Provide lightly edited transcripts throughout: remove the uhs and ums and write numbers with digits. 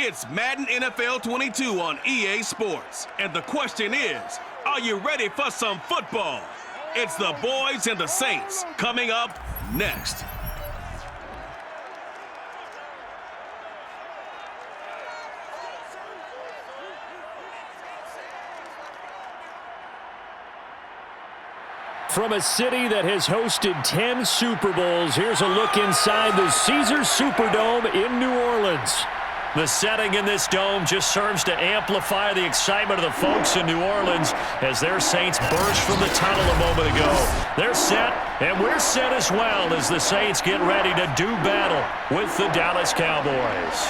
It's Madden NFL 22 on EA Sports. And the question is, are you ready for some football? It's the boys and the Saints coming up next. From a city that has hosted 10 Super Bowls, here's a look inside the Caesars Superdome in New Orleans. The setting in this dome just serves to amplify the excitement of the folks in New Orleans as their Saints burst from the tunnel a moment ago. They're set, and we're set as well as the Saints get ready to do battle with the Dallas Cowboys.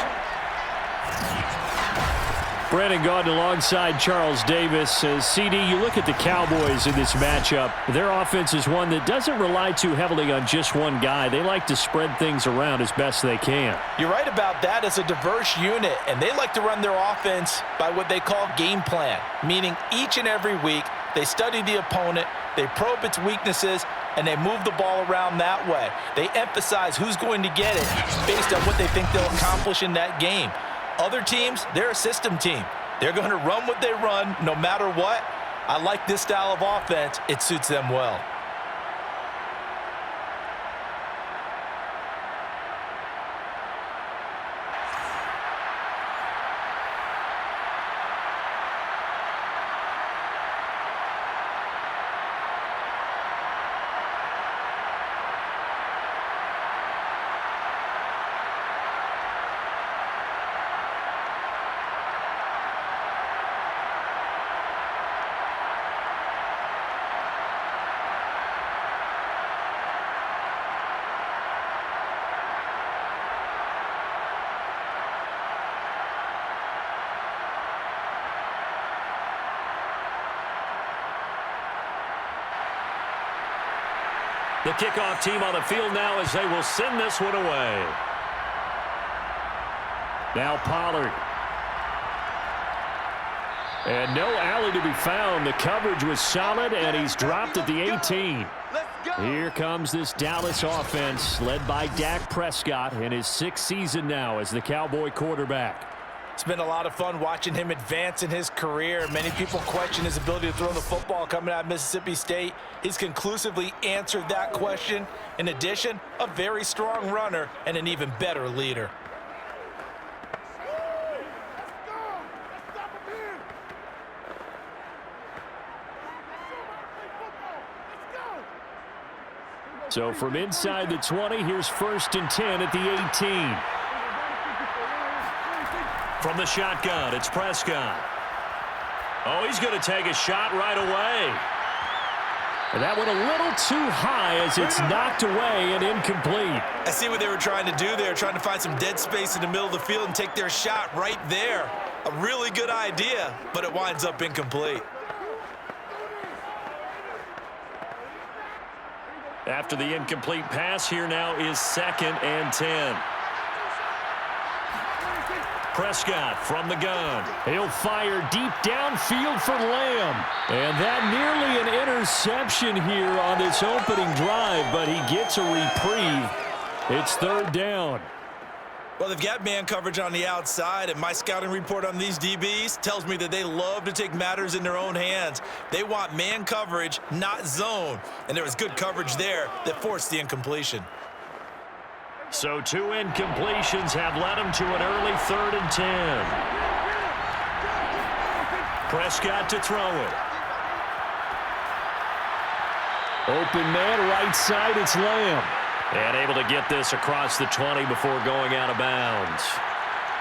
Brandon Gaudin alongside Charles Davis. CD, you look at the Cowboys in this matchup. Their offense is one that doesn't rely too heavily on just one guy. They like to spread things around as best they can. You're right about that. It's a diverse unit, and they like to run their offense by what they call game plan, meaning each and every week they study the opponent, they probe its weaknesses, and they move the ball around that way. They emphasize who's going to get it based on what they think they'll accomplish in that game. Other teams, they're a system team. They're going to run what they run no matter what. I like this style of offense. It suits them well. The kickoff team on the field now as they will send this one away. Now Pollard. And no alley to be found. The coverage was solid, and he's dropped at the 18. Here comes this Dallas offense led by Dak Prescott in his 6th season now as the Cowboy quarterback. It's been a lot of fun watching him advance in his career. Many people question his ability to throw the football coming out of Mississippi State. He's conclusively answered that question. In addition, a very strong runner and an even better leader. So from inside the 20, here's 1st and 10 at the 18. From the shotgun, it's Prescott. Oh, he's going to take a shot right away. And that went a little too high as it's knocked away and incomplete. I see what they were trying to do there, trying to find some dead space in the middle of the field and take their shot right there. A really good idea, but it winds up incomplete. After the incomplete pass, here now is 2nd and 10. Prescott from the gun. He'll fire deep downfield for Lamb. And that nearly an interception here on this opening drive, but he gets a reprieve. It's 3rd down. Well, they've got man coverage on the outside, and my scouting report on these DBs tells me that they love to take matters in their own hands. They want man coverage, not zone. And there was good coverage there that forced the incompletion. So 2 incompletions have led him to an early 3rd and 10. Prescott to throw it. Open man right side, it's Lamb. And able to get this across the 20 before going out of bounds.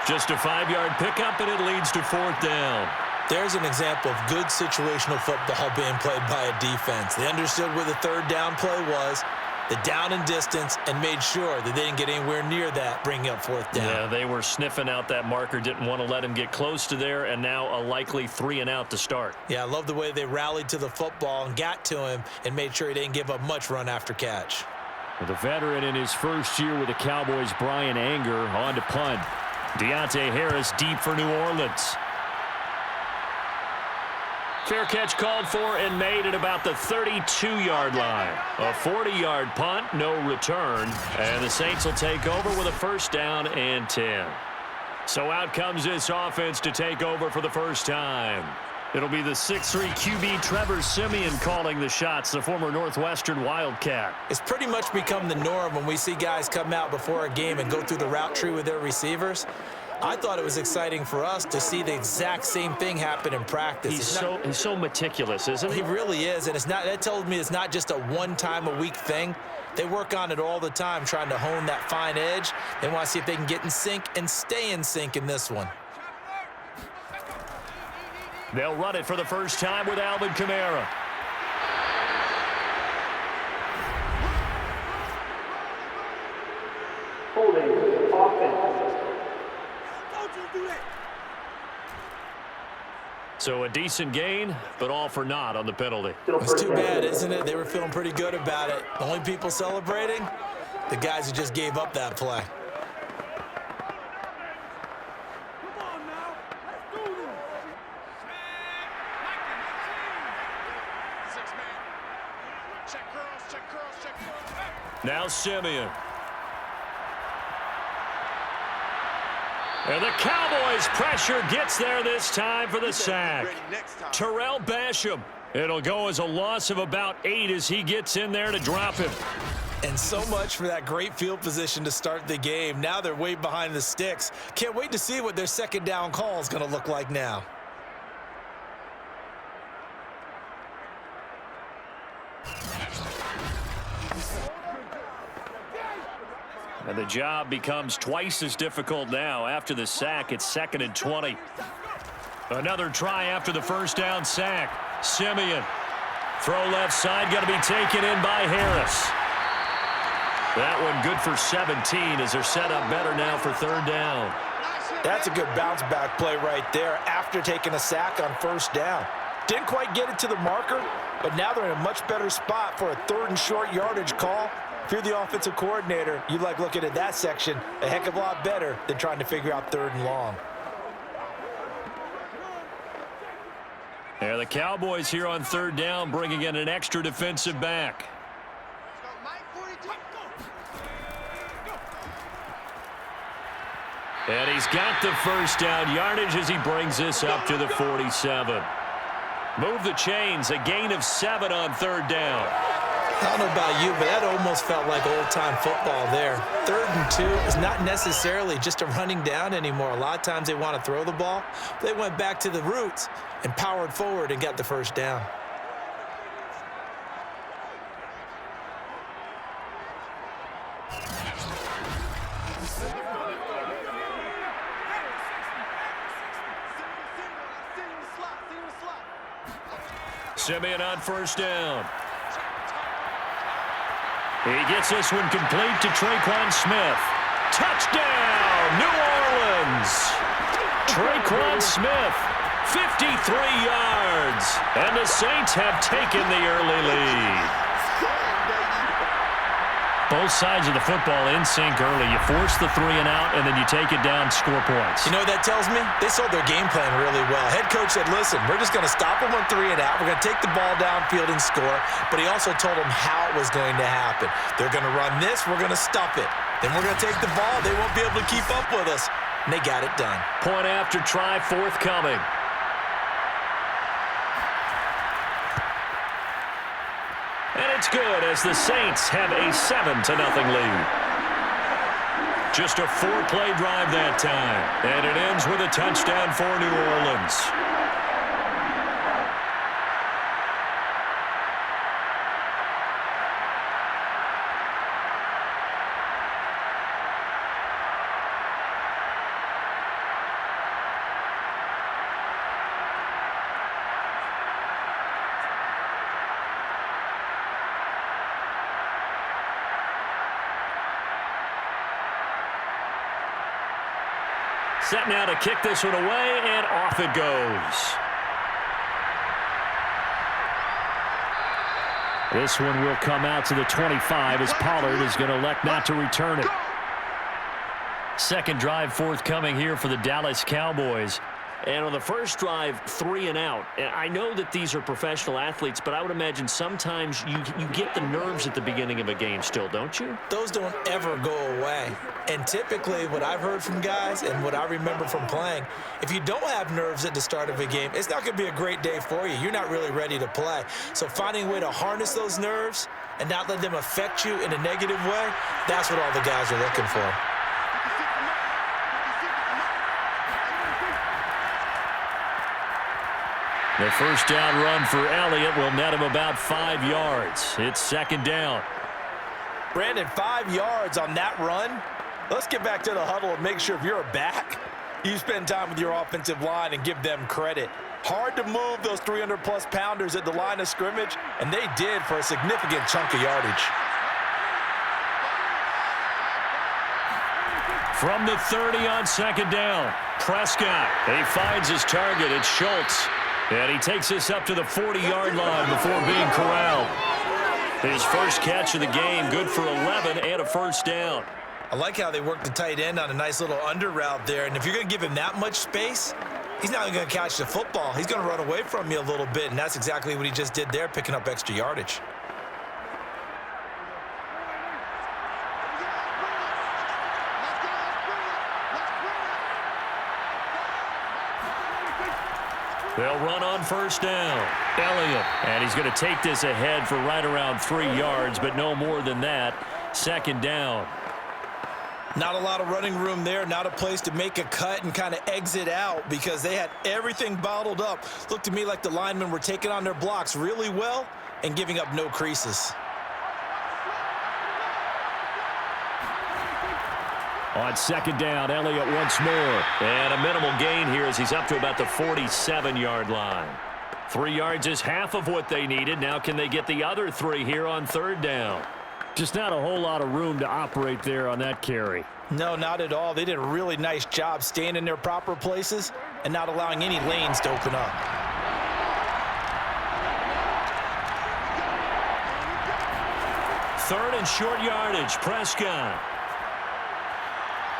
Just a 5-yard pickup, and it leads to 4th down. There's an example of good situational football being played by a defense. They understood where the 3rd down play was, the down and distance, and made sure that they didn't get anywhere near that, bringing up 4th down. Yeah, they were sniffing out that marker, didn't want to let him get close to there, and now a likely 3 and out to start. Yeah, I love the way they rallied to the football and got to him and made sure he didn't give up much run after catch. The veteran in his 1st year with the Cowboys, Brian Anger, on to punt. Deontay Harris deep for New Orleans. Fair catch called for and made at about the 32-yard line. A 40-yard punt, no return. And the Saints will take over with a 1st down and 10. So out comes this offense to take over for the first time. It'll be the 6'3 QB Trevor Siemian calling the shots, the former Northwestern Wildcat. It's pretty much become the norm when we see guys come out before a game and go through the route tree with their receivers. I thought it was exciting for us to see the exact same thing happen in practice. He's so meticulous, isn't he? He really is, and that tells me it's not just a one-time-a-week thing. They work on it all the time, trying to hone that fine edge. They want to see if they can get in sync and stay in sync in this one. They'll run it for the first time with Alvin Kamara. Holding offense. So a decent gain, but all for naught on the penalty. It's too bad, isn't it? They were feeling pretty good about it. The only people celebrating, the guys who just gave up that play. Now Siemian. And the Cowboys pressure gets there this time for the sack. Terrell Basham. It'll go as a loss of about 8 as he gets in there to drop him. And so much for that great field position to start the game. Now they're way behind the sticks. Can't wait to see what their second down call is going to look like now. And the job becomes twice as difficult now. After the sack, it's 2nd and 20. Another try after the first down sack. Siemian. Throw left side, going to be taken in by Harris. That one good for 17 as they're set up better now for 3rd down. That's a good bounce back play right there after taking a sack on 1st down. Didn't quite get it to the marker, but now they're in a much better spot for a 3rd and short yardage call. If you're the offensive coordinator, you like looking at that section a heck of a lot better than trying to figure out 3rd and long. Yeah, the Cowboys here on 3rd down, bringing in an extra defensive back. And he's got the first down yardage as he brings this up to the 47. Move the chains, a gain of 7 on 3rd down. I don't know about you, but that almost felt like old-time football there. 3rd and 2 is not necessarily just a running down anymore. A lot of times they want to throw the ball. They went back to the roots and powered forward and got the first down. Siemian on 1st down. He gets this one complete to Traquan Smith. Touchdown, New Orleans! Traquan Smith, 53 yards. And the Saints have taken the early lead. Both sides of the football in sync early. You force the 3 and out, and then you take it down, score points. You know what that tells me? They sold their game plan really well. Head coach said, listen, we're just going to stop them on 3 and out. We're going to take the ball downfield and score. But he also told them how it was going to happen. They're going to run this. We're going to stop it. Then we're going to take the ball. They won't be able to keep up with us. And they got it done. Point after try forthcoming. And it's good as the Saints have a 7-0 lead. Just a 4-play drive that time. And it ends with a touchdown for New Orleans. Set now to kick this one away, and off it goes. This one will come out to the 25 as Pollard is going to elect not to return it. Second drive forthcoming here for the Dallas Cowboys. And on the first drive, 3 and out. And I know that these are professional athletes, but I would imagine sometimes you get the nerves at the beginning of a game still, don't you? Those don't ever go away. And typically what I've heard from guys and what I remember from playing, if you don't have nerves at the start of a game, it's not going to be a great day for you. You're not really ready to play. So finding a way to harness those nerves and not let them affect you in a negative way, that's what all the guys are looking for. The first down run for Elliott will net him about 5 yards. It's second down. Brandon, 5 yards on that run. Let's get back to the huddle and make sure if you're a back, you spend time with your offensive line and give them credit. Hard to move those 300-plus pounders at the line of scrimmage, and they did for a significant chunk of yardage. From the 30 on second down, Prescott. He finds his target. It's Schultz. And he takes this up to the 40-yard line before being corralled. His first catch of the game, good for 11 and a first down. I like how they worked the tight end on a nice little under route there. And if you're going to give him that much space, he's not going to catch the football. He's going to run away from you a little bit, and that's exactly what he just did there, picking up extra yardage. They'll run on first down. Elliott, and he's going to take this ahead for right around 3 yards, but no more than that. Second down. Not a lot of running room there, not a place to make a cut and kind of exit out because they had everything bottled up. Looked to me like the linemen were taking on their blocks really well and giving up no creases. On second down, Elliott once more. And a minimal gain here as he's up to about the 47-yard line. 3 yards is half of what they needed. Now can they get the other 3 here on third down? Just not a whole lot of room to operate there on that carry. No, not at all. They did a really nice job staying in their proper places and not allowing any lanes to open up. Third and short yardage, Prescott.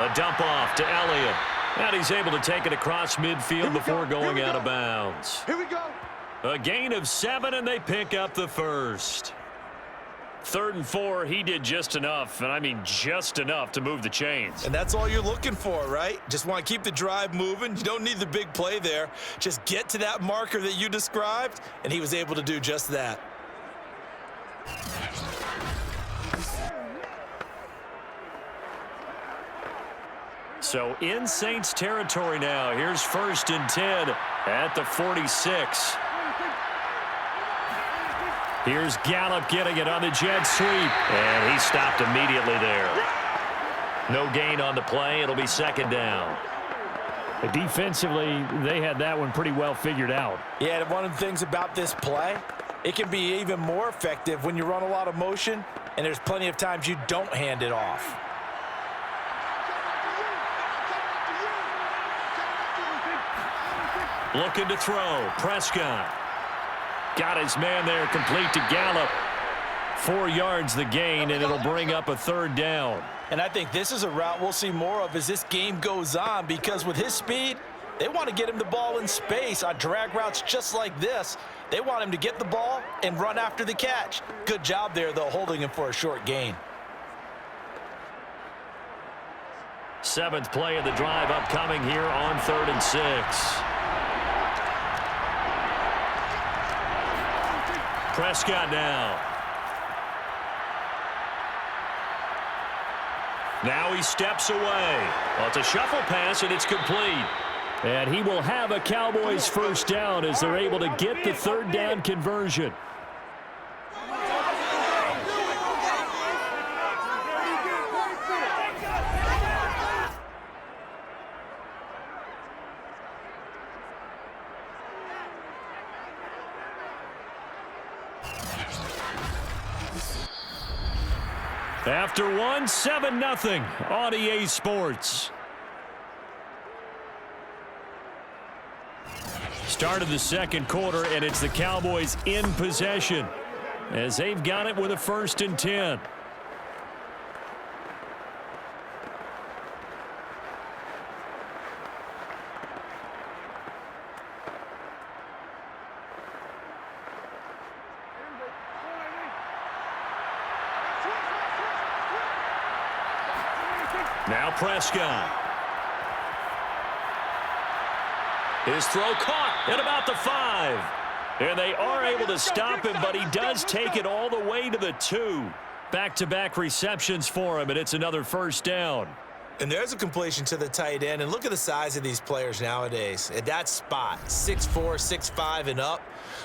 A dump off to Elliott. And he's able to take it across midfield before going out of bounds. Here we go. A gain of 7, and they pick up the first. 3rd and 4, he did just enough, and I mean just enough to move the chains. And that's all you're looking for, right? Just want to keep the drive moving. You don't need the big play there. Just get to that marker that you described, and he was able to do just that. So in Saints territory now. Here's 1st and 10 at the 46. Here's Gallup getting it on the jet sweep. And he stopped immediately there. No gain on the play. It'll be second down. Defensively, they had that one pretty well figured out. Yeah, and one of the things about this play, it can be even more effective when you run a lot of motion, and there's plenty of times you don't hand it off. Looking to throw. Prescott. Got his man there, complete to Gallup. 4 yards the gain, and it'll bring up a third down. And I think this is a route we'll see more of as this game goes on, because with his speed, they want to get him the ball in space on drag routes just like this. They want him to get the ball and run after the catch. Good job there, though, holding him for a short gain. 7th play of the drive upcoming here on 3rd and 6. Prescott now. Now he steps away. Well, it's a shuffle pass, and it's complete. And he will have a Cowboys first down as they're able to get the third down conversion. After 7-0 on EA Sports. Start of the second quarter, and it's the Cowboys in possession as they've got it with a 1st and 10. Now Prescott. His throw caught at about the 5. And they are able to stop him, but he does take it all the way to the 2. Back-to-back receptions for him, and it's another first down. And there's a completion to the tight end. And look at the size of these players nowadays. At that spot, 6'4", 6'5", and up.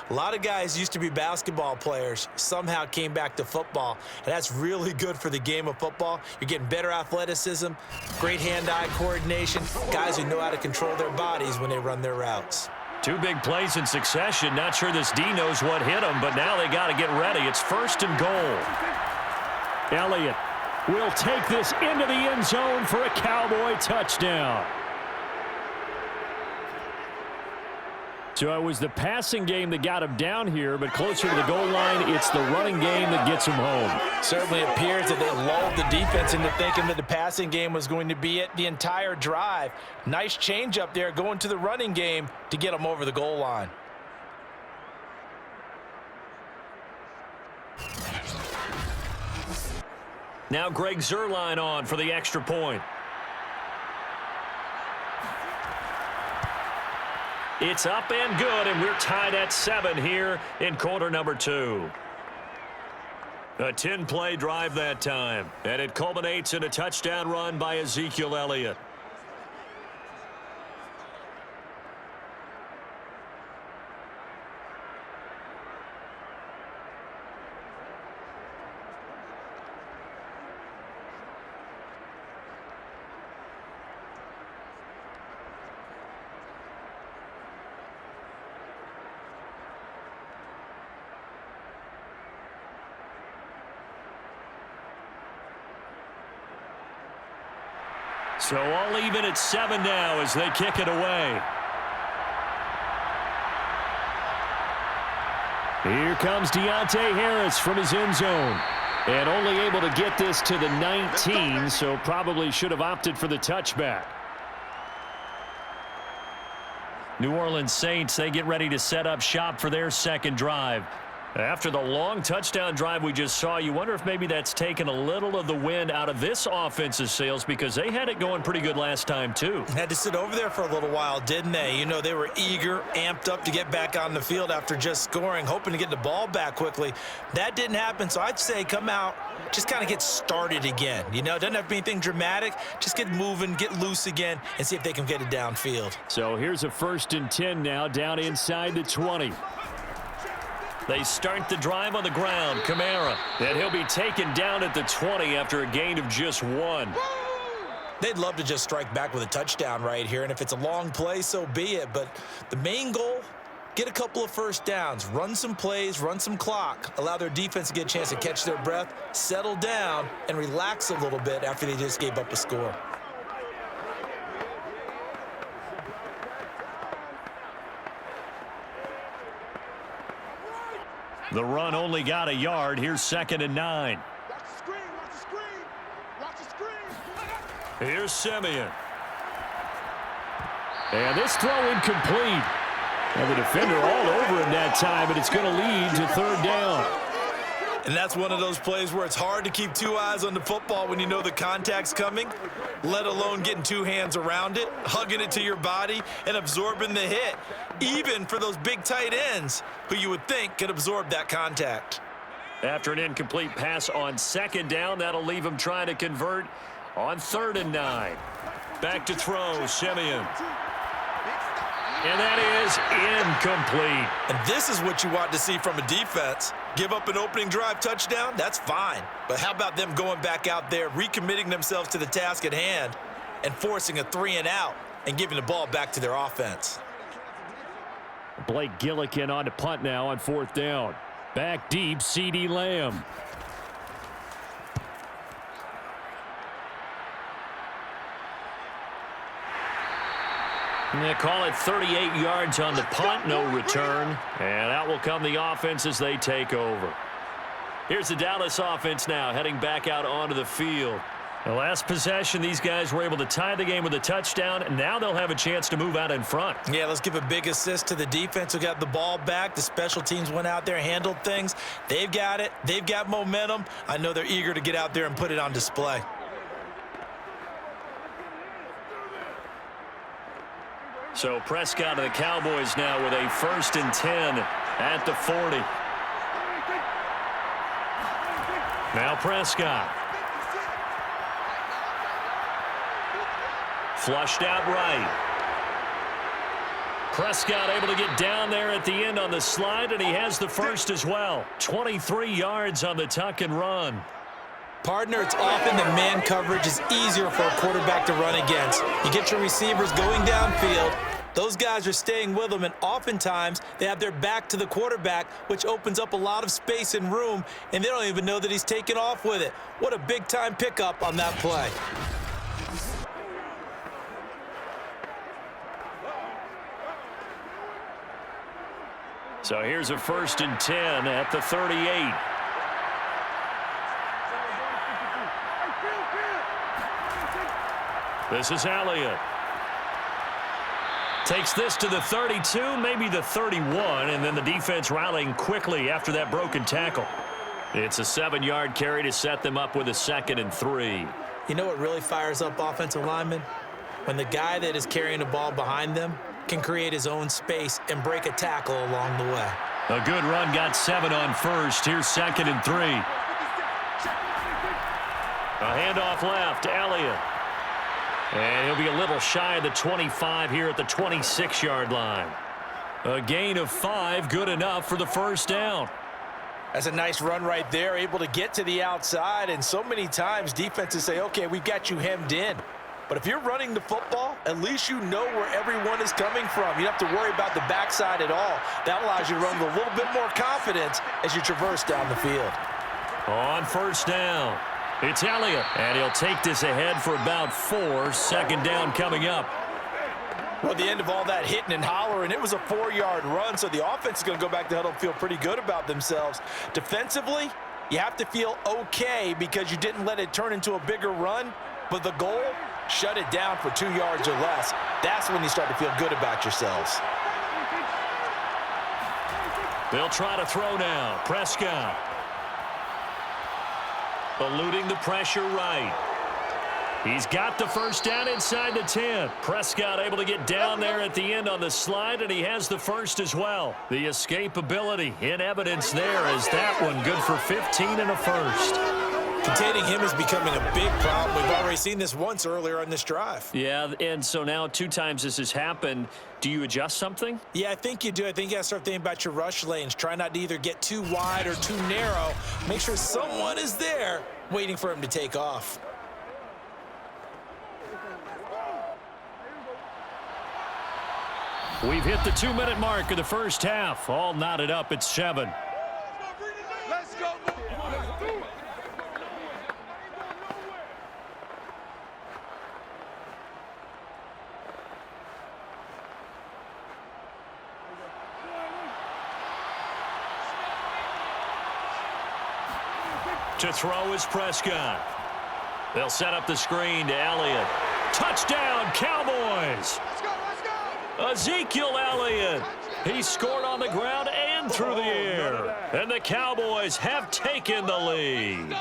A lot of guys used to be basketball players, somehow came back to football. And that's really good for the game of football. You're getting better athleticism, great hand-eye coordination, guys who know how to control their bodies when they run their routes. 2 big plays in succession. Not sure this D knows what hit him, but now they got to get ready. It's 1st and goal. Elliott will take this into the end zone for a Cowboy touchdown. So it was the passing game that got him down here, but closer to the goal line, it's the running game that gets him home. Certainly appears that they lulled the defense into thinking that the passing game was going to be it the entire drive. Nice change up there going to the running game to get them over the goal line. Now Greg Zuerlein on for the extra point. It's up and good, and we're tied at 7 here in quarter number 2. A 10-play drive that time, and it culminates in a touchdown run by Ezekiel Elliott. So all even at 7 now as they kick it away. Here comes Deontay Harris from his end zone. And only able to get this to the 19, so probably should have opted for the touchback. New Orleans Saints, they get ready to set up shop for their second drive. After the long touchdown drive we just saw, you wonder if maybe that's taken a little of the wind out of this offense's sails because they had it going pretty good last time too. Had to sit over there for a little while, didn't they? You know, they were eager, amped up to get back on the field after just scoring, hoping to get the ball back quickly. That didn't happen, so I'd say come out, just kind of get started again. You know, doesn't have to be anything dramatic. Just get moving, get loose again, and see if they can get it downfield. So here's a 1st and 10 now down inside the 20. They start the drive on the ground. Kamara. And he'll be taken down at the 20 after a gain of just 1. They'd love to just strike back with a touchdown right here, and if it's a long play, so be it. But the main goal, get a couple of first downs, run some plays, run some clock, allow their defense to get a chance to catch their breath, settle down, and relax a little bit after they just gave up a score. The run only got a yard. Here's 2nd and 9. Watch the screen, watch the screen, watch the screen. Here's Simeon. And this throw incomplete. And the defender all over him that time, and it's going to lead to 3rd down. And that's one of those plays where it's hard to keep 2 eyes on the football when you know the contact's coming, let alone getting 2 hands around it, hugging it to your body, and absorbing the hit, even for those big tight ends who you would think could absorb that contact. After an incomplete pass on 2nd down, that'll leave him trying to convert on 3rd and 9. Back to throw, Simeon. And that is incomplete. And this is what you want to see from a defense. Give up an opening drive touchdown, that's fine. But how about them going back out there, recommitting themselves to the task at hand, and forcing a 3 and out and giving the ball back to their offense? Blake Gillikin on to punt now on 4th down. Back deep, CeeDee Lamb. And they call it 38 yards on the punt, no return. And out will come the offense as they take over. Here's the Dallas offense now heading back out onto the field. The last possession, these guys were able to tie the game with a touchdown, and now they'll have a chance to move out in front. Yeah, let's give a big assist to the defense who got the ball back. The special teams went out there, handled things. They've got it. They've got momentum. I know they're eager to get out there and put it on display. So Prescott and the Cowboys now with a 1st and 10 at the 40. Now Prescott. Flushed out right. Prescott able to get down there at the end on the slide, and he has the first as well. 23 yards on the tuck and run. Partner, it's often that man coverage is easier for a quarterback to run against. You get your receivers going downfield. Those guys are staying with them, and oftentimes they have their back to the quarterback, which opens up a lot of space and room, and they don't even know that he's taken off with it. What a big-time pickup on that play. So here's a 1st and 10 at the 38. This is Elliott. Takes this to the 32, maybe the 31, and then the defense rallying quickly after that broken tackle. It's a 7-yard carry to set them up with a 2nd and 3. You know what really fires up offensive linemen? When the guy that is carrying the ball behind them can create his own space and break a tackle along the way. A good run, got 7 on first. Here's 2nd and 3. A handoff left, Elliott. And he'll be a little shy of the 25 here at the 26-yard line. A gain of 5, good enough for the 1st down. That's a nice run right there, able to get to the outside, and so many times defenses say, okay, we've got you hemmed in. But if you're running the football, at least you know where everyone is coming from. You don't have to worry about the backside at all. That allows you to run with a little bit more confidence as you traverse down the field. On 1st down, it's Elliott, and he'll take this ahead for about 4. 2nd down coming up. Well, at the end of all that hitting and hollering, it was a 4-yard run, so the offense is going to go back to huddle and feel pretty good about themselves. Defensively, you have to feel okay because you didn't let it turn into a bigger run, but the goal, shut it down for 2 yards or less. That's when you start to feel good about yourselves. They'll try to throw now. Prescott. Eluding the pressure right. He's got the 1st down inside the 10. Prescott able to get down there at the end on the slide, and he has the 1st as well. The escapability in evidence there as that one good for 15 and a 1st. Containing him is becoming a big problem. We've already seen this once earlier on this drive. Yeah, and so now 2 times this has happened. Do you adjust something? Yeah, I think you do. I think you got to start thinking about your rush lanes. Try not to either get too wide or too narrow. Make sure someone is there waiting for him to take off. We've hit the 2-minute mark of the 1st half. All knotted up at 7. Let's go. To throw is Prescott. They'll set up the screen to Elliott. Touchdown, Cowboys! Let's go. Ezekiel Elliott. He scored on the ground and through the air. And the Cowboys have taken the lead.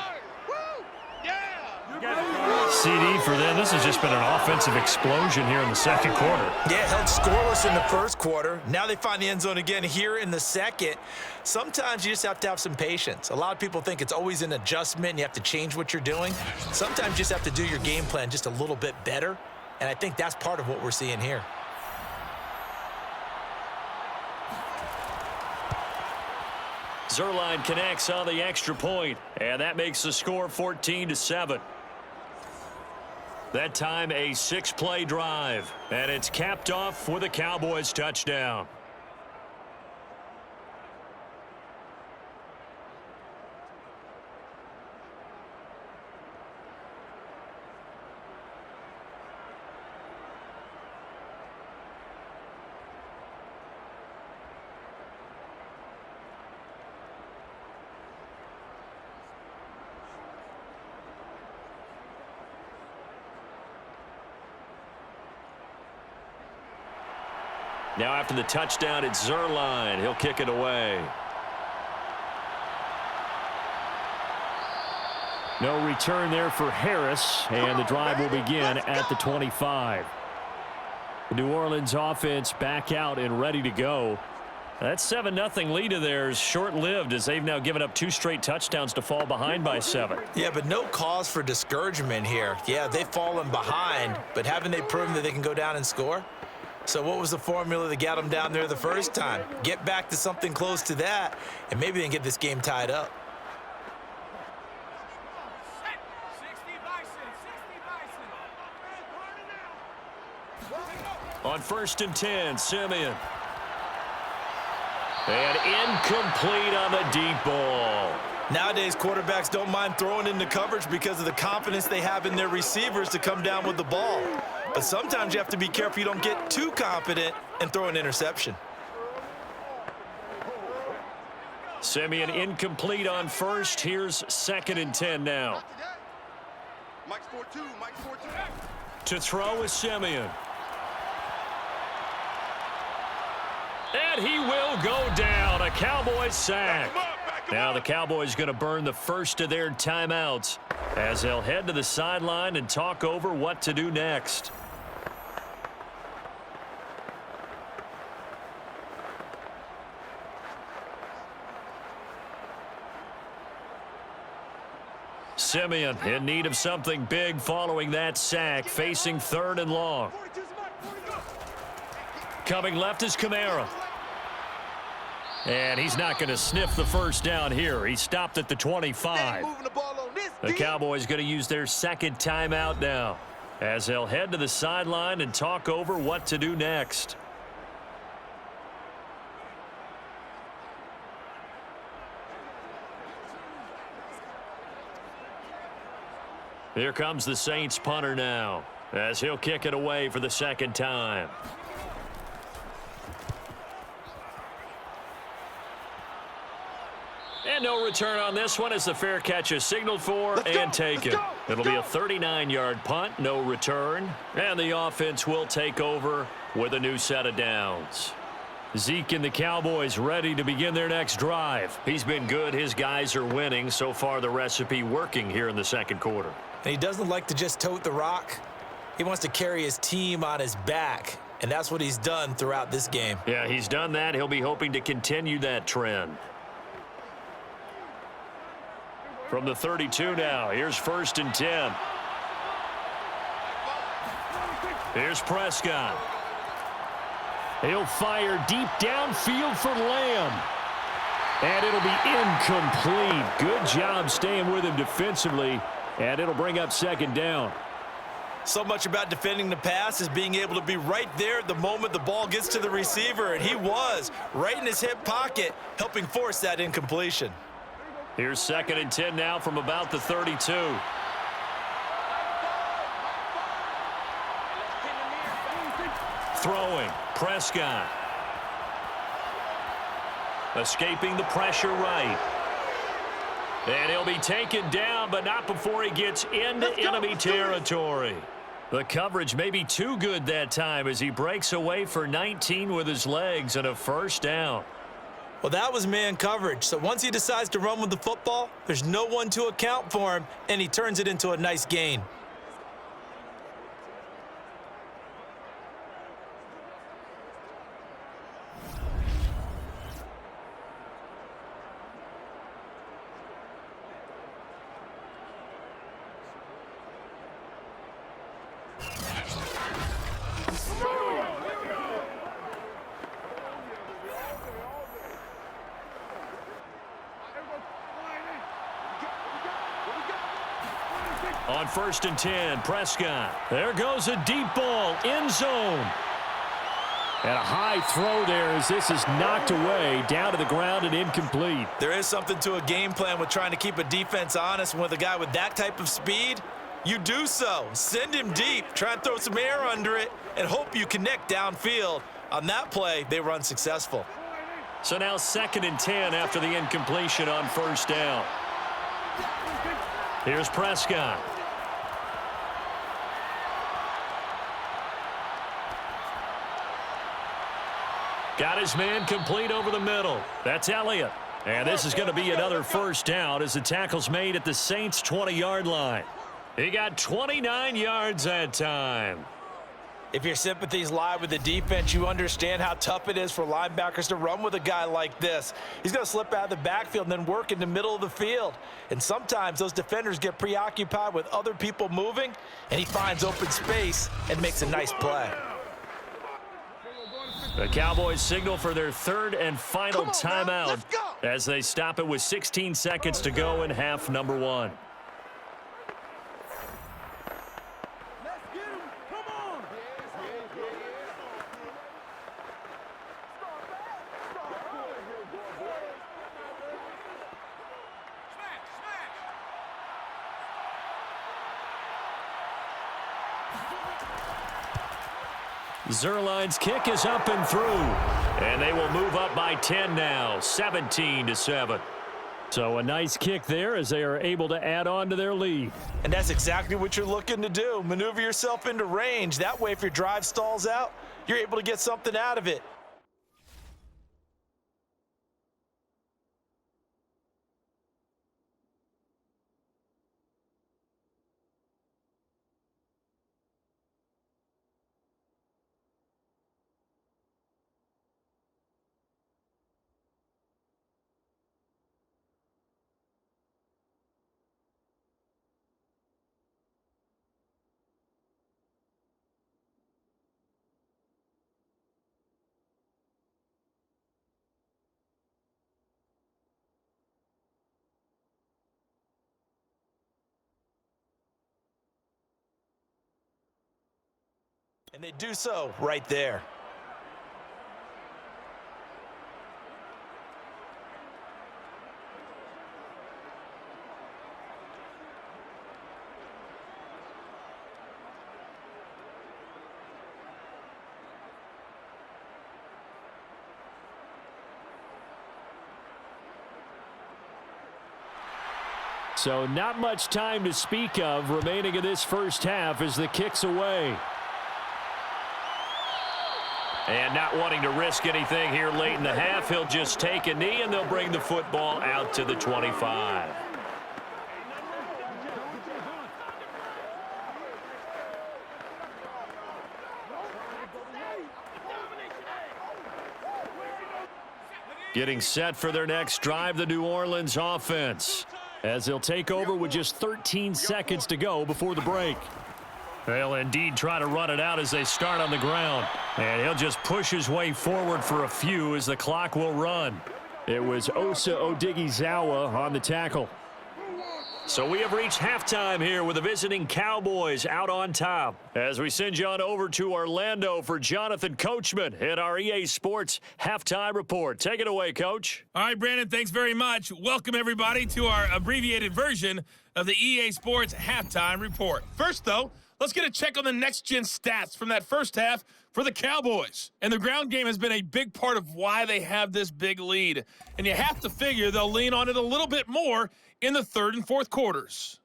CD for them. This has just been an offensive explosion here in the 2nd quarter. Yeah, held scoreless in the 1st quarter. Now they find the end zone again here in the 2nd. Sometimes you just have to have some patience. A lot of people think it's always an adjustment and you have to change what you're doing. Sometimes you just have to do your game plan just a little bit better, and I think that's part of what we're seeing here. Zuerlein connects on the extra point, and that makes the score 14-7. That time a 6-play drive, and it's capped off with a Cowboys touchdown. Now after the touchdown, it's Zuerlein. He'll kick it away. No return there for Harris, and the drive will begin at the 25. The New Orleans offense back out and ready to go. That 7-0 lead of theirs short-lived as they've now given up 2 straight touchdowns to fall behind by 7. Yeah, but no cause for discouragement here. Yeah, they've fallen behind, but haven't they proven that they can go down and score? So what was the formula that got them down there the first time? Get back to something close to that, and maybe they can get this game tied up. On 1st and 10, Simeon. And incomplete on the deep ball. Nowadays, quarterbacks don't mind throwing into coverage because of the confidence they have in their receivers to come down with the ball. But sometimes you have to be careful you don't get too confident and throw an interception. Simeon incomplete on 1st. Here's 2nd and 10 now. Mike's 4-2. Mike's 4-2. To throw is Simeon. And he will go down. A Cowboys sack. Now the Cowboys going to burn the first of their timeouts as they'll head to the sideline and talk over what to do next. Simeon in need of something big following that sack, facing 3rd and long. Coming left is Kamara. And he's not going to sniff the first down here. He stopped at the 25. The Cowboys going to use their 2nd timeout now as they'll head to the sideline and talk over what to do next. Here comes the Saints punter now as he'll kick it away for the 2nd time. And no return on this one as the fair catch is signaled for and taken. It'll be a 39-yard punt, no return. And the offense will take over with a new set of downs. Zeke and the Cowboys ready to begin their next drive. He's been good. His guys are winning. So far, the recipe working here in the 2nd quarter. And he doesn't like to just tote the rock. He wants to carry his team on his back, and that's what he's done throughout this game. Yeah, he's done that. He'll be hoping to continue that trend. From the 32 now, here's 1st and 10. Here's Prescott. He'll fire deep downfield for Lamb. And it'll be incomplete. Good job staying with him defensively, and it'll bring up 2nd down. So much about defending the pass is being able to be right there at the moment the ball gets to the receiver, and he was right in his hip pocket, helping force that incompletion. Here's 2nd and 10 now from about the 32. Throwing, Prescott. Escaping the pressure right. And he'll be taken down, but not before he gets into enemy territory. The coverage may be too good that time as he breaks away for 19 with his legs and a 1st down. Well, that was man coverage. So once he decides to run with the football, there's no one to account for him, and he turns it into a nice gain. On 1st and 10, Prescott. There goes a deep ball, end zone. And a high throw there as this is knocked away, down to the ground and incomplete. There is something to a game plan with trying to keep a defense honest. With a guy with that type of speed, you do so. Send him deep, try and throw some air under it, and hope you connect downfield. On that play, they were unsuccessful. So now 2nd and 10 after the incompletion on 1st down. Here's Prescott. Got his man complete over the middle. That's Elliott. And this is going to be another 1st down as the tackle's made at the Saints' 20-yard line. He got 29 yards that time. If your sympathies lie with the defense, you understand how tough it is for linebackers to run with a guy like this. He's going to slip out of the backfield and then work in the middle of the field. And sometimes those defenders get preoccupied with other people moving, and he finds open space and makes a nice play. The Cowboys signal for their third and final timeout as they stop it with 16 seconds to go in half number one. Zerline's kick is up and through, and they will move up by 10 now, 17-7. So a nice kick there as they are able to add on to their lead. And that's exactly what you're looking to do. Maneuver yourself into range. That way, if your drive stalls out, you're able to get something out of it. And they do so right there. So not much time to speak of remaining in this first half as the kick's away. And not wanting to risk anything here late in the half, he'll just take a knee, and they'll bring the football out to the 25. Getting set for their next drive, the New Orleans offense, as they'll take over with just 13 seconds to go before the break. They'll indeed try to run it out as they start on the ground. And he'll just push his way forward for a few as the clock will run. It was Osa Odighizuwa on the tackle. So we have reached halftime here with the visiting Cowboys out on top. As we send you on over to Orlando for Jonathan Coachman in our EA Sports Halftime Report. Take it away, Coach. All right, Brandon, thanks very much. Welcome, everybody, to our abbreviated version of the EA Sports Halftime Report. First, though, let's get a check on the next-gen stats from that first half for the Cowboys. And the ground game has been a big part of why they have this big lead. And you have to figure they'll lean on it a little bit more in the third and fourth quarters.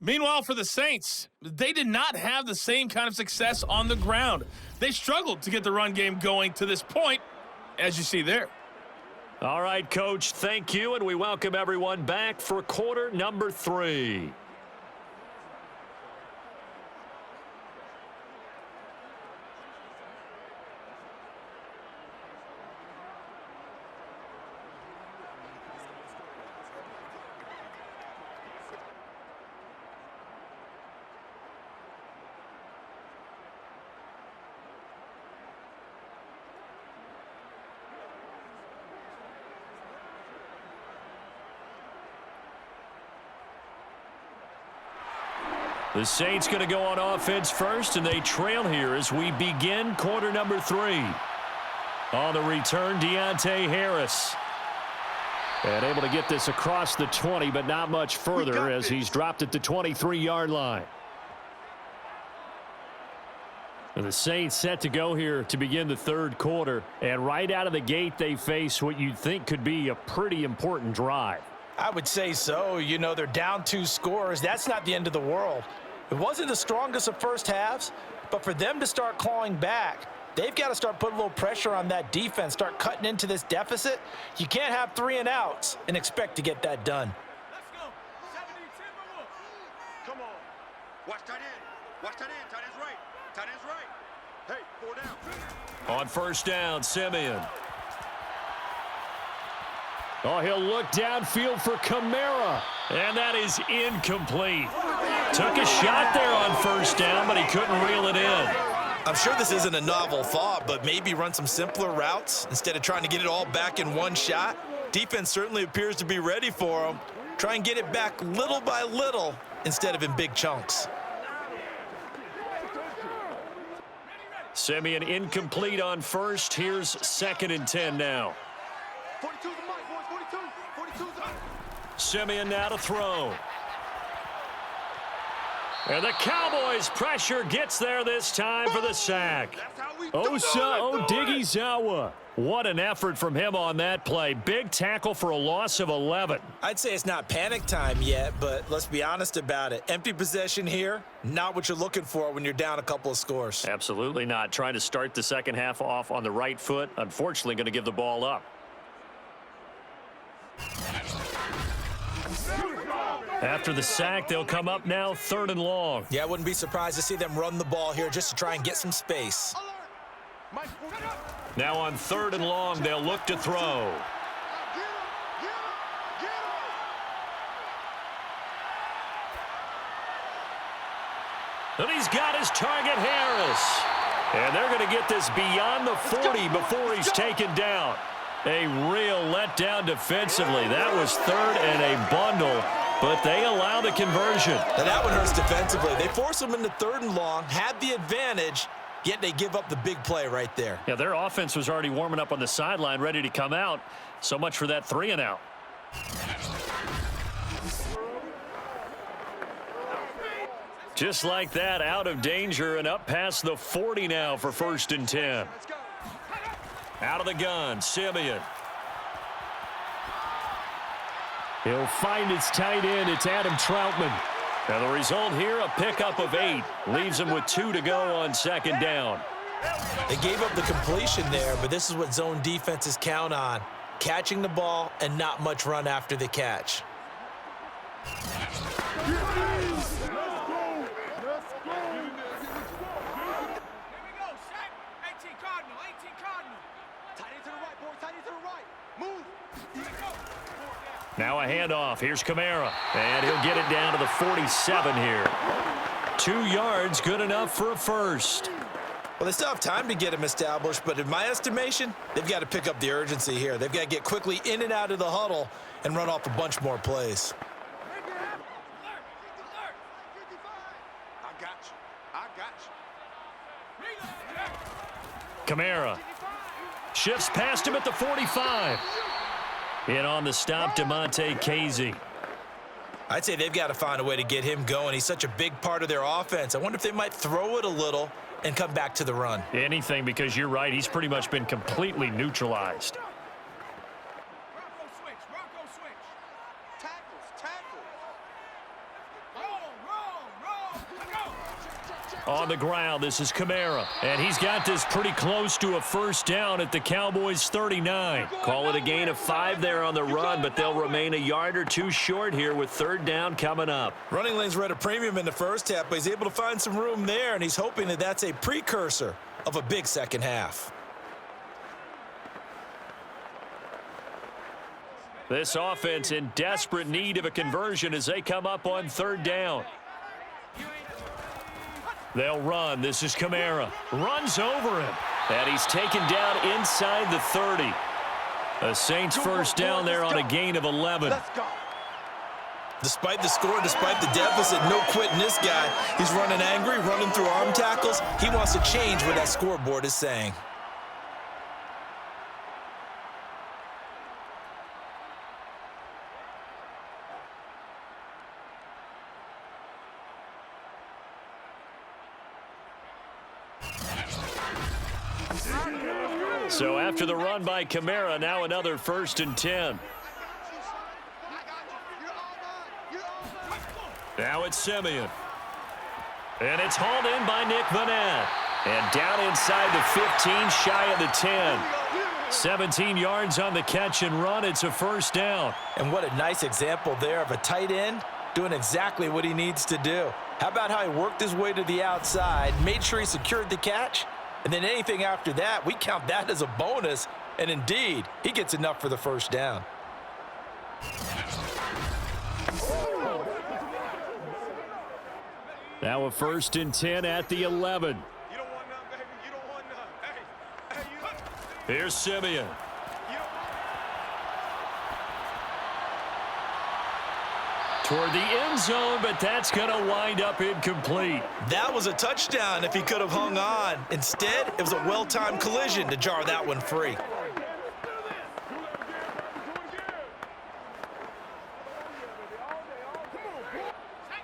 Meanwhile, for the Saints, they did not have the same kind of success on the ground. They struggled to get the run game going to this point, as you see there. All right, Coach, thank you, and we welcome everyone back for quarter number 3. The Saints going to go on offense first, and they trail here as we begin quarter number 3. On the return, Deontay Harris. And able to get this across the 20, but not much further as he's dropped at the 23-yard line. And the Saints set to go here to begin the third quarter. And right out of the gate, they face what you'd think could be a pretty important drive. I would say so. You know, they're down 2 scores. That's not the end of the world. It wasn't the strongest of first halves, but for them to start clawing back, they've got to start putting a little pressure on that defense, start cutting into this deficit. You can't have 3 and outs and expect to get that done. Let's go. 70 Timberwolves. Come on. Watch tight end. Watch tight end. Tight end's right. Tight end's right. Hey, 4 down. On first down, Simeon. Oh, he'll look downfield for Kamara. And that is incomplete. Took a shot there on first down, but he couldn't reel it in. I'm sure this isn't a novel thought, but maybe run some simpler routes instead of trying to get it all back in one shot. Defense certainly appears to be ready for him. Try and get it back little by little instead of in big chunks. Simeon incomplete on first. Here's 2nd and 10 now. 42's the mic, boys. 42. 42's the mic. Simeon now to throw. And the Cowboys pressure gets there this time for the sack. Osa Odighizuwa. What an effort from him on that play. Big tackle for a loss of 11. I'd say it's not panic time yet, but let's be honest about it. Empty possession here, not what you're looking for when you're down a couple of scores. Absolutely not. Trying to start the second half off on the right foot. Unfortunately, going to give the ball up. After the sack, they'll come up now 3rd and long. Yeah, I wouldn't be surprised to see them run the ball here just to try and get some space. Now on 3rd and long, they'll look to throw. And he's got his target, Harris. And they're going to get this beyond the 40 before he's taken down. A real letdown defensively. That was 3rd and a bundle, but they allow the conversion. Now that one hurts defensively. They force them into 3rd and long, had the advantage, yet they give up the big play right there. Yeah, their offense was already warming up on the sideline, ready to come out. So much for that 3 and out. Just like that, out of danger and up past the 40 now for 1st and 10. Out of the gun, Simeon. He'll find his tight end. It's Adam Troutman. Now the result here, a pickup of 8. Leaves him with 2 to go on 2nd down. They gave up the completion there, but this is what zone defenses count on. Catching the ball and not much run after the catch. Now a handoff. Here's Kamara. And he'll get it down to the 47 here. 2 yards, good enough for a first. Well, they still have time to get him established, but in my estimation, they've got to pick up the urgency here. They've got to get quickly in and out of the huddle and run off a bunch more plays. I got you. Kamara shifts past him at the 45. In on the stop, DeMonte Casey. I'd say they've got to find a way to get him going. He's such a big part of their offense. I wonder if they might throw it a little and come back to the run. Anything, because you're right. He's pretty much been completely neutralized. Rocco switch. Tackles. On the ground, this is Kamara. And he's got this pretty close to a first down at the Cowboys' 39. Call it a gain of 5 there on the run, but they'll remain a yard or 2 short here with 3rd down coming up. Running lanes were at a premium in the first half, but he's able to find some room there, and he's hoping that that's a precursor of a big second half. This offense in desperate need of a conversion as they come up on 3rd down. They'll run. This is Kamara. Runs over him. And he's taken down inside the 30. The Saints first down there on a gain of 11. Despite the score, despite the deficit, no quitting this guy. He's running angry, running through arm tackles. He wants to change what that scoreboard is saying. So after the run by Kamara, now another 1st and 10. Now it's Simeon. And it's hauled in by Nick Vanette. And down inside the 15, shy of the 10. 17 yards on the catch and run. It's a first down. And what a nice example there of a tight end doing exactly what he needs to do. How about how he worked his way to the outside, made sure he secured the catch, And then anything after that, we count that as a bonus. And indeed, he gets enough for the first down. Now a 1st and 10 at the 11. You don't want none, baby. You don't want none. Hey, you. Here's Simeon. Toward the end zone, but that's going to wind up incomplete. That was a touchdown if he could have hung on. Instead, it was a well-timed collision to jar that one free.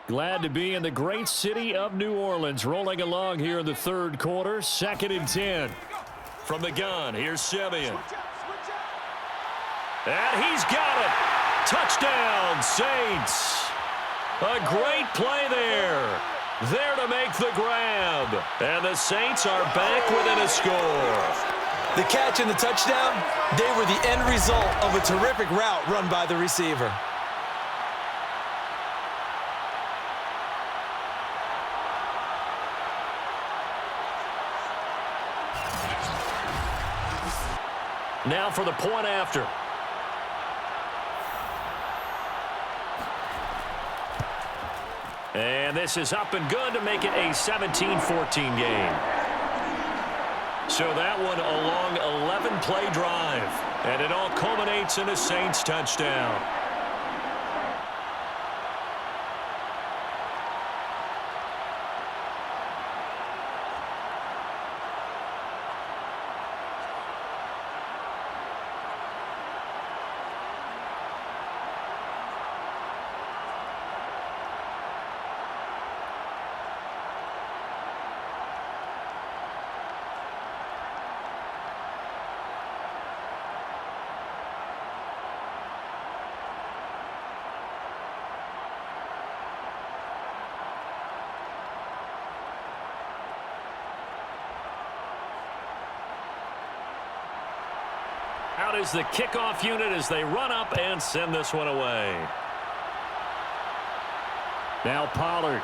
Glad to be in the great city of New Orleans. Rolling along here in the 3rd quarter. 2nd and 10. From the gun, here's Simeon. And he's got it. Touchdown, Saints. A great play there. There to make the grab. And the Saints are back within a score. The catch and the touchdown, they were the end result of a terrific route run by the receiver. Now for the point after. And this is up and good to make it a 17-14 game. So that one a long 11-play drive. And it all culminates in a Saints touchdown. Out is the kickoff unit as they run up and send this one away. Now Pollard.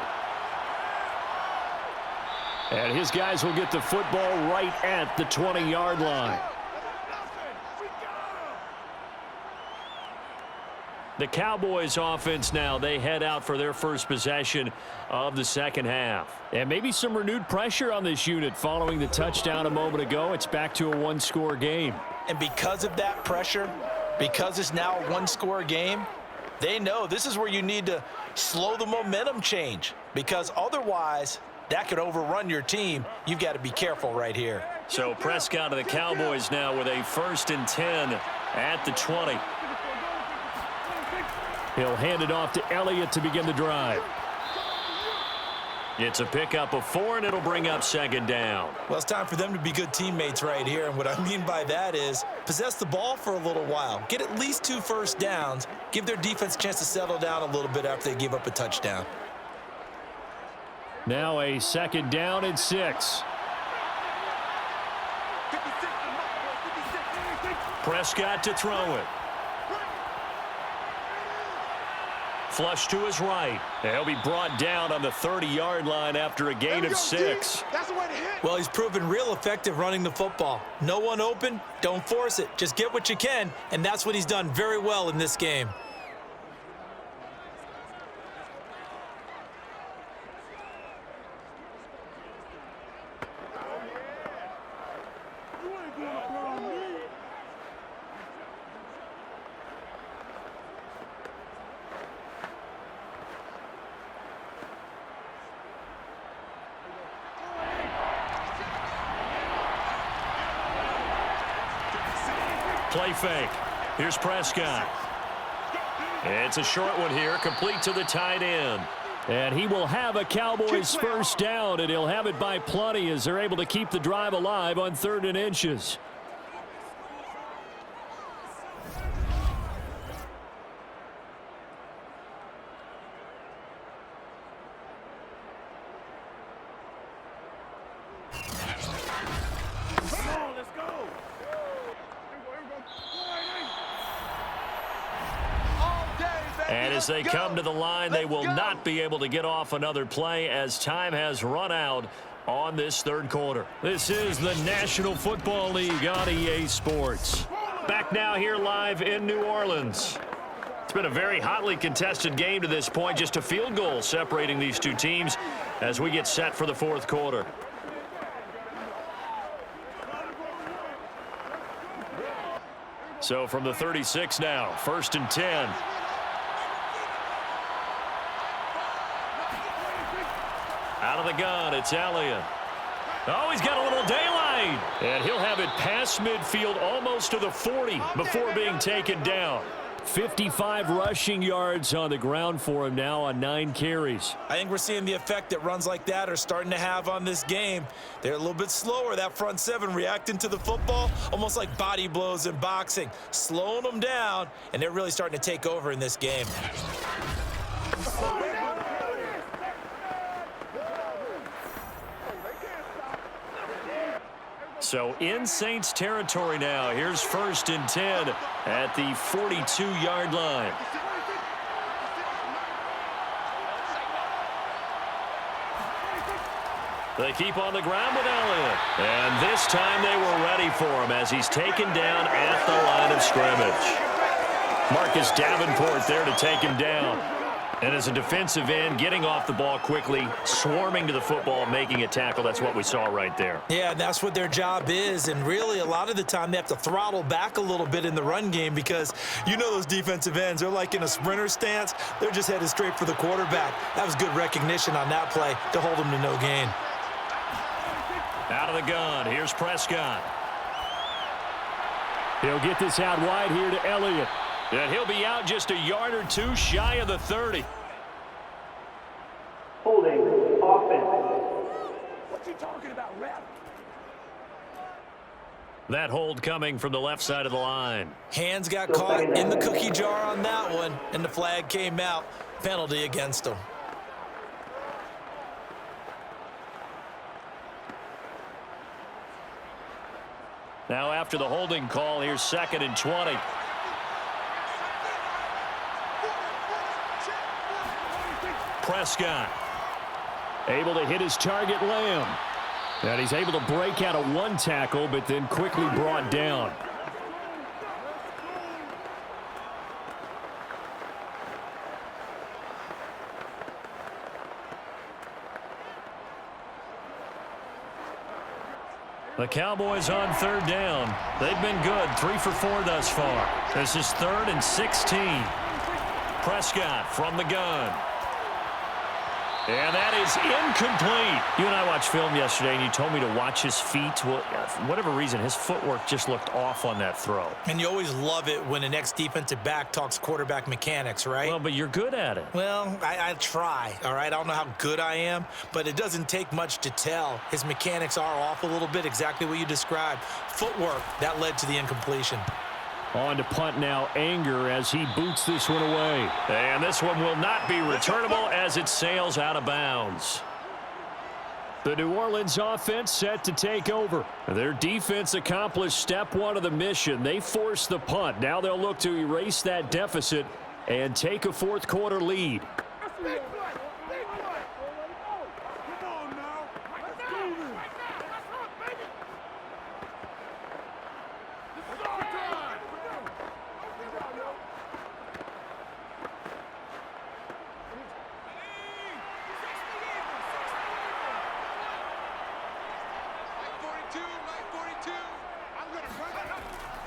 And his guys will get the football right at the 20-yard line. The Cowboys offense now, they head out for their first possession of the 2nd half. And maybe some renewed pressure on this unit following the touchdown a moment ago. It's back to a 1-score game. And because of that pressure, because it's now a 1-score game, they know this is where you need to slow the momentum change, because otherwise that could overrun your team. You've got to be careful right here. So Prescott of the Cowboys now with a 1st and 10 at the 20. He'll hand it off to Elliott to begin the drive. It's a pickup of 4, and it'll bring up 2nd down. Well, it's time for them to be good teammates right here, and what I mean by that is possess the ball for a little while, get at least 2 first downs, give their defense a chance to settle down a little bit after they give up a touchdown. Now a 2nd down and 6. Prescott to throw it. Flush to his right. He'll be brought down on the 30-yard line after a gain of 6. That's the way to hit. Well, he's proven real effective running the football. No one open, don't force it. Just get what you can, and that's what he's done very well in this game. Play fake. Here's Prescott. It's a short one here, complete to the tight end. And he will have a Cowboys first down, and he'll have it by plenty as they're able to keep the drive alive on 3rd and inches. And as they come to the line, they will not be able to get off another play as time has run out on this third quarter. This is the National Football League on EA Sports. Back now here live in New Orleans. It's been a very hotly contested game to this point. Just a field goal separating these two teams as we get set for the fourth quarter. So from the 36 now, 1st and 10. Out of the gun, it's Elliott. Oh, he's got a little daylight. And he'll have it past midfield almost to the 40 before being taken down. 55 rushing yards on the ground for him now on 9 carries. I think we're seeing the effect that runs like that are starting to have on this game. They're a little bit slower, that front seven reacting to the football, almost like body blows in boxing, slowing them down, and they're really starting to take over in this game. So in Saints territory now. Here's 1st and 10 at the 42-yard line. They keep on the ground with Elliott. And this time they were ready for him as he's taken down at the line of scrimmage. Marcus Davenport there to take him down. And as a defensive end, getting off the ball quickly, swarming to the football, making a tackle. That's what we saw right there. Yeah, that's what their job is. And really, a lot of the time, they have to throttle back a little bit in the run game because you know those defensive ends, they're like in a sprinter stance. They're just headed straight for the quarterback. That was good recognition on that play to hold them to no gain. Out of the gun, here's Prescott. He'll get this out wide here to Elliott. And he'll be out just a yard or two shy of the 30. Holding offense. What you talking about, ref? That hold coming from the left side of the line. Hands got caught in the cookie jar on that one, and the flag came out. Penalty against them. Now after the holding call, here's 2nd and 20. Prescott able to hit his target, Lamb. And he's able to break out of one tackle, but then quickly brought down. The Cowboys on 3rd down. They've been good, 3 for 4 thus far. This is 3rd and 16. Prescott from the gun. And that is incomplete. You and I watched film yesterday, and you told me to watch his feet. Well, for whatever reason, his footwork just looked off on that throw. And you always love it when the next defensive back talks quarterback mechanics, right? Well, but you're good at it. Well, I try, all right? I don't know how good I am, but it doesn't take much to tell. His mechanics are off a little bit, exactly what you described. Footwork, that led to the incompletion. On to punt now, Anger, as he boots this one away. And this one will not be returnable as it sails out of bounds. The New Orleans offense set to take over. Their defense accomplished step 1 of the mission. They forced the punt. Now they'll look to erase that deficit and take a fourth quarter lead.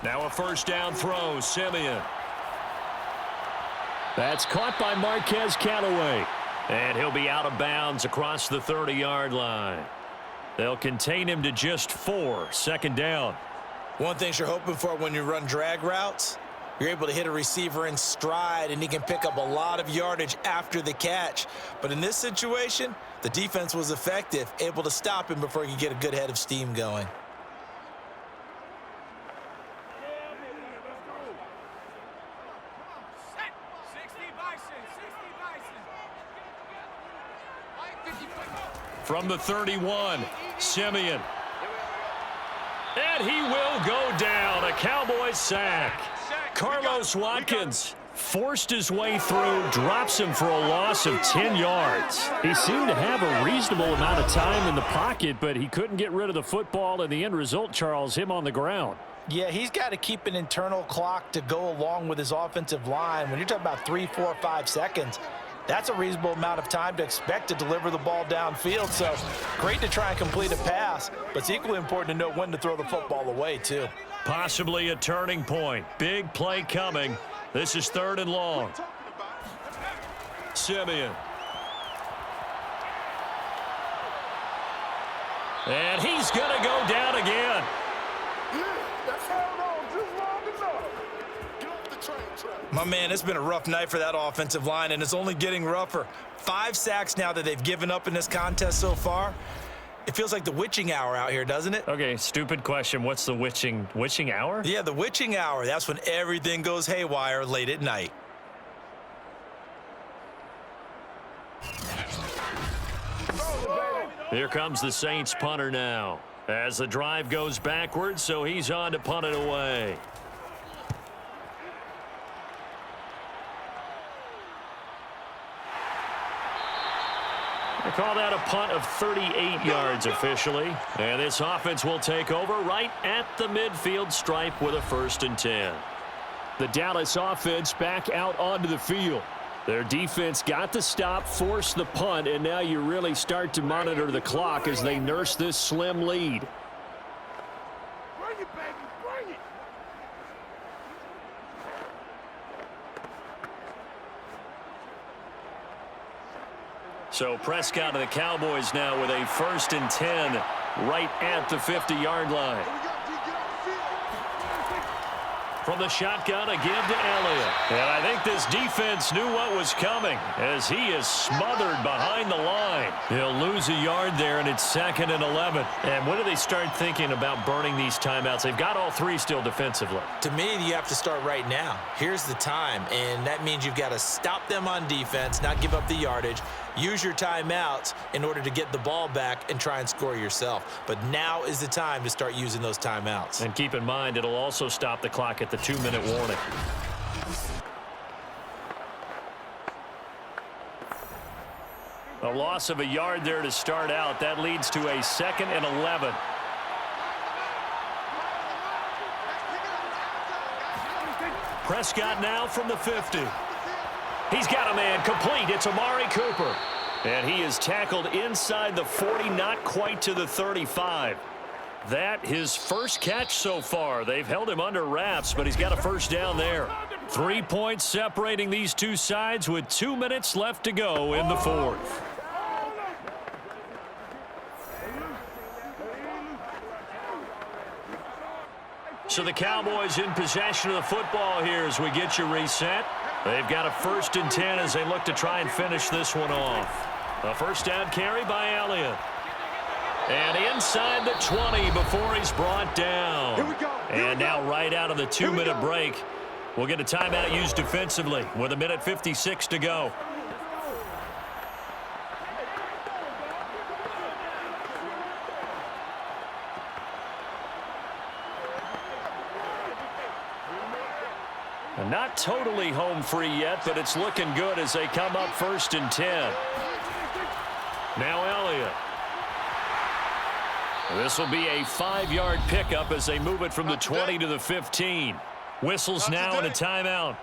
Now a first down throw, Simeon. That's caught by Marquez Callaway. And he'll be out of bounds across the 30-yard line. They'll contain him to just 4, 2nd down. One thing you're hoping for when you run drag routes, you're able to hit a receiver in stride, and he can pick up a lot of yardage after the catch. But in this situation, the defense was effective, able to stop him before he could get a good head of steam going. From the 31, Simeon. And he will go down. A Cowboys sack. Carlos Watkins forced his way through, drops him for a loss of 10 yards. He seemed to have a reasonable amount of time in the pocket, but he couldn't get rid of the football, and the end result, Charles, him on the ground. Yeah, he's got to keep an internal clock to go along with his offensive line. When you're talking about 3, 4, 5 seconds, that's a reasonable amount of time to expect to deliver the ball downfield. So great to try and complete a pass, but it's equally important to know when to throw the football away, too. Possibly a turning point. Big play coming. This is 3rd and long. Simeon. And he's going to go down again. My man, it's been a rough night for that offensive line, and it's only getting rougher. 5 sacks now that they've given up in this contest so far. It feels like the witching hour out here, doesn't it? Okay, stupid question. What's the witching hour? Yeah, the witching hour. That's when everything goes haywire late at night. Here comes the Saints punter now. As the drive goes backwards, so he's on to punt it away. They call that a punt of 38 yards officially. And this offense will take over right at the midfield stripe with a 1st and 10. The Dallas offense back out onto the field. Their defense got the stop, forced the punt, and now you really start to monitor the clock as they nurse this slim lead. Bring it, baby, bring it. So Prescott and the Cowboys now with a 1st and 10 right at the 50-yard line. From the shotgun, a give to Elliott. And I think this defense knew what was coming as he is smothered behind the line. He'll lose a yard there, and it's 2nd and 11. And when do they start thinking about burning these timeouts? They've got all 3 still defensively. To me, you have to start right now. Here's the time, and that means you've got to stop them on defense, not give up the yardage, use your timeouts in order to get the ball back and try and score yourself. But now is the time to start using those timeouts. And keep in mind, it'll also stop the clock at the 2-minute warning. A loss of a yard there to start out. That leads to a 2nd and 11. Prescott now from the 50. He's got a man complete. It's Amari Cooper. And he is tackled inside the 40, not quite to the 35. That his first catch so far. They've held him under wraps, but he's got a 1st down there. 3 points separating these two sides with 2 minutes left to go in the 4th. So the Cowboys in possession of the football here as we get you reset. They've got a 1st and 10 as they look to try and finish this one off. A 1st down carry by Elliott. And inside the 20 before he's brought down. And now right out of the 2-minute break, we'll get a timeout used defensively with 1:56 to go. Not totally home free yet, but it's looking good as they come up 1st and 10. Now Elliott. This will be a 5-yard pickup as they move it from the 20 to the 15. Whistles now and a timeout.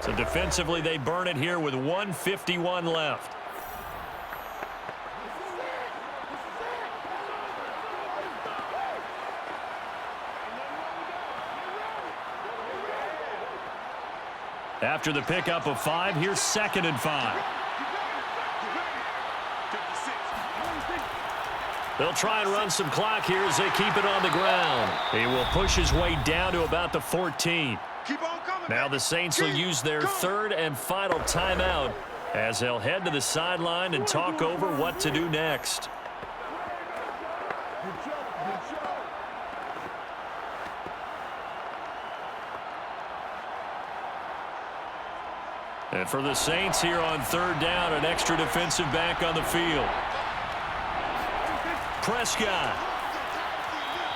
So defensively they burn it here with 1:51 left. After the pickup of 5, here's 2nd and 5. They'll try and run some clock here as they keep it on the ground. He will push his way down to about the 14. Now the Saints will use their 3rd and final timeout as they'll head to the sideline and talk over what to do next. And for the Saints here on 3rd down, an extra defensive back on the field. Prescott.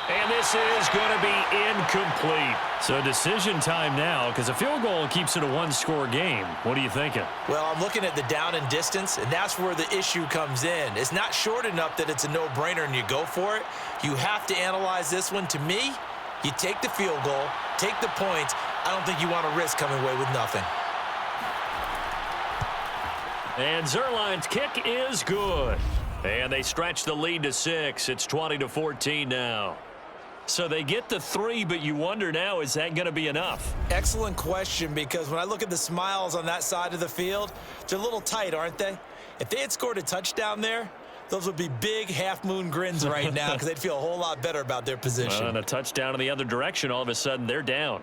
And this is going to be incomplete. So decision time now, because a field goal keeps it a one-score game. What are you thinking? Well, I'm looking at the down and distance, and that's where the issue comes in. It's not short enough that it's a no-brainer and you go for it. You have to analyze this one. To me, you take the field goal, take the points. I don't think you want to risk coming away with nothing. And Zerline's kick is good. And they stretch the lead to 6. It's 20-14 now. So they get the 3, but you wonder now, is that going to be enough? Excellent question, because when I look at the smiles on that side of the field, they're a little tight, aren't they? If they had scored a touchdown there, those would be big half-moon grins right now because they'd feel a whole lot better about their position. And a touchdown in the other direction, all of a sudden they're down.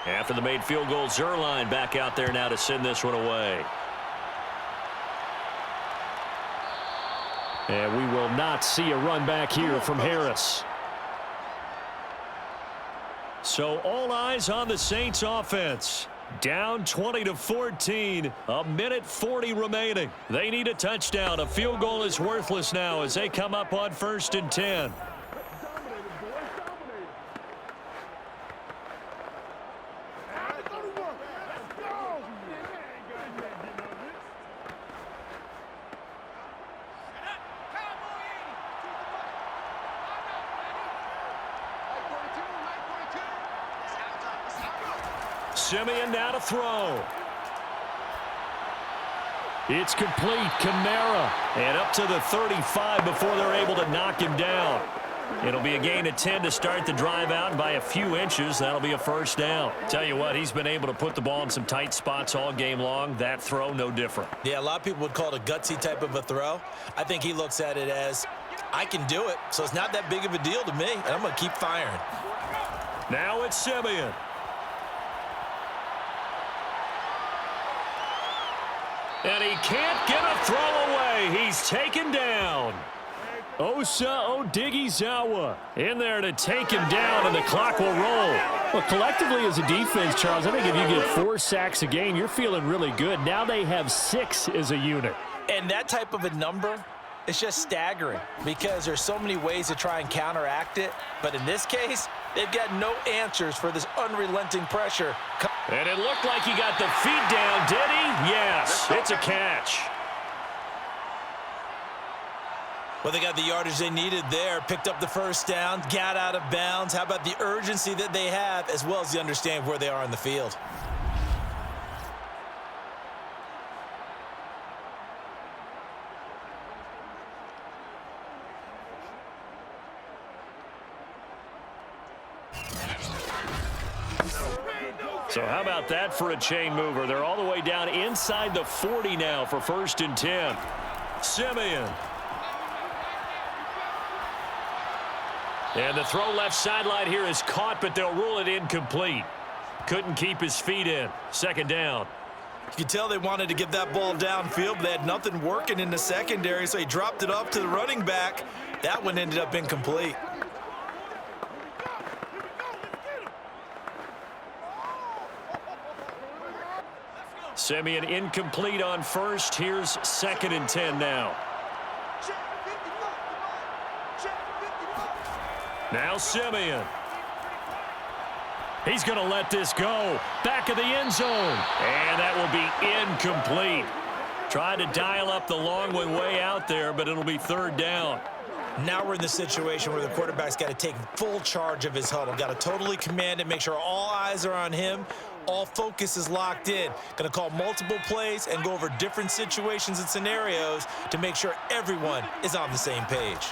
After the made field goal, Zerline back out there now to send this one away. And we will not see a run back here from Harris. So all eyes on the Saints offense. Down 20-14, a minute 40 remaining. They need a touchdown. A field goal is worthless now as they come up on 1st and 10. Simeon now to throw. It's complete. Kamara. And up to the 35 before they're able to knock him down. It'll be a gain of 10 to start the drive out, and by a few inches, that'll be a first down. Tell you what, he's been able to put the ball in some tight spots all game long. That throw, no different. Yeah, a lot of people would call it a gutsy type of a throw. I think he looks at it as, I can do it, so it's not that big of a deal to me, and I'm going to keep firing. Now it's Simeon. And he can't get a throw away. He's taken down. Osa Odighizuwa in there to take him down, and the clock will roll. Well, collectively as a defense, Charles, I think if you get 4 sacks a game, you're feeling really good. Now they have 6 as a unit. And that type of a number, it's just staggering because there's so many ways to try and counteract it. But in this case, they've got no answers for this unrelenting pressure. And it looked like he got the feet down, did he? Yes, it's a catch. Well, they got the yardage they needed there, picked up the first down, got out of bounds. How about the urgency that they have, as well as the understanding of where they are on the field? So how about that for a chain mover? They're all the way down inside the 40 now for 1st and 10. Simeon. And the throw left sideline here is caught, but they'll rule it incomplete. Couldn't keep his feet in. 2nd down. You can tell they wanted to get that ball downfield, but they had nothing working in the secondary, so he dropped it up to the running back. That one ended up incomplete. Simeon incomplete on 1st. Here's 2nd and 10 now. Now Simeon. He's going to let this go. Back of the end zone. And that will be incomplete. Tried to dial up the long one way out there, but it'll be 3rd down. Now we're in the situation where the quarterback's got to take full charge of his huddle. Got to totally command it, make sure all eyes are on him. All focus is locked in. Going to call multiple plays and go over different situations and scenarios to make sure everyone is on the same page.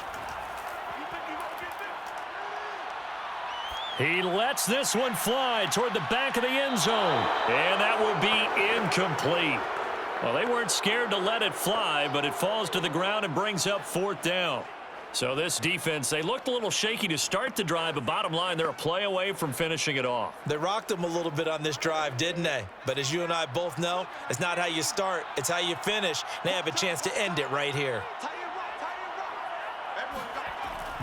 He lets this one fly toward the back of the end zone. And that will be incomplete. Well, they weren't scared to let it fly, but it falls to the ground and brings up 4th down. So this defense, they looked a little shaky to start the drive, but bottom line, they're a play away from finishing it off. They rocked them a little bit on this drive, didn't they? But as you and I both know, it's not how you start, it's how you finish. They have a chance to end it right here.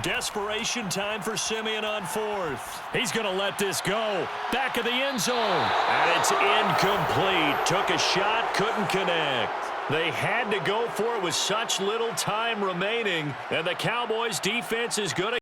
Desperation time for Simeon on fourth. He's going to let this go. Back of the end zone. And it's incomplete. Took a shot, couldn't connect. They had to go for it with such little time remaining. And the Cowboys defense is going to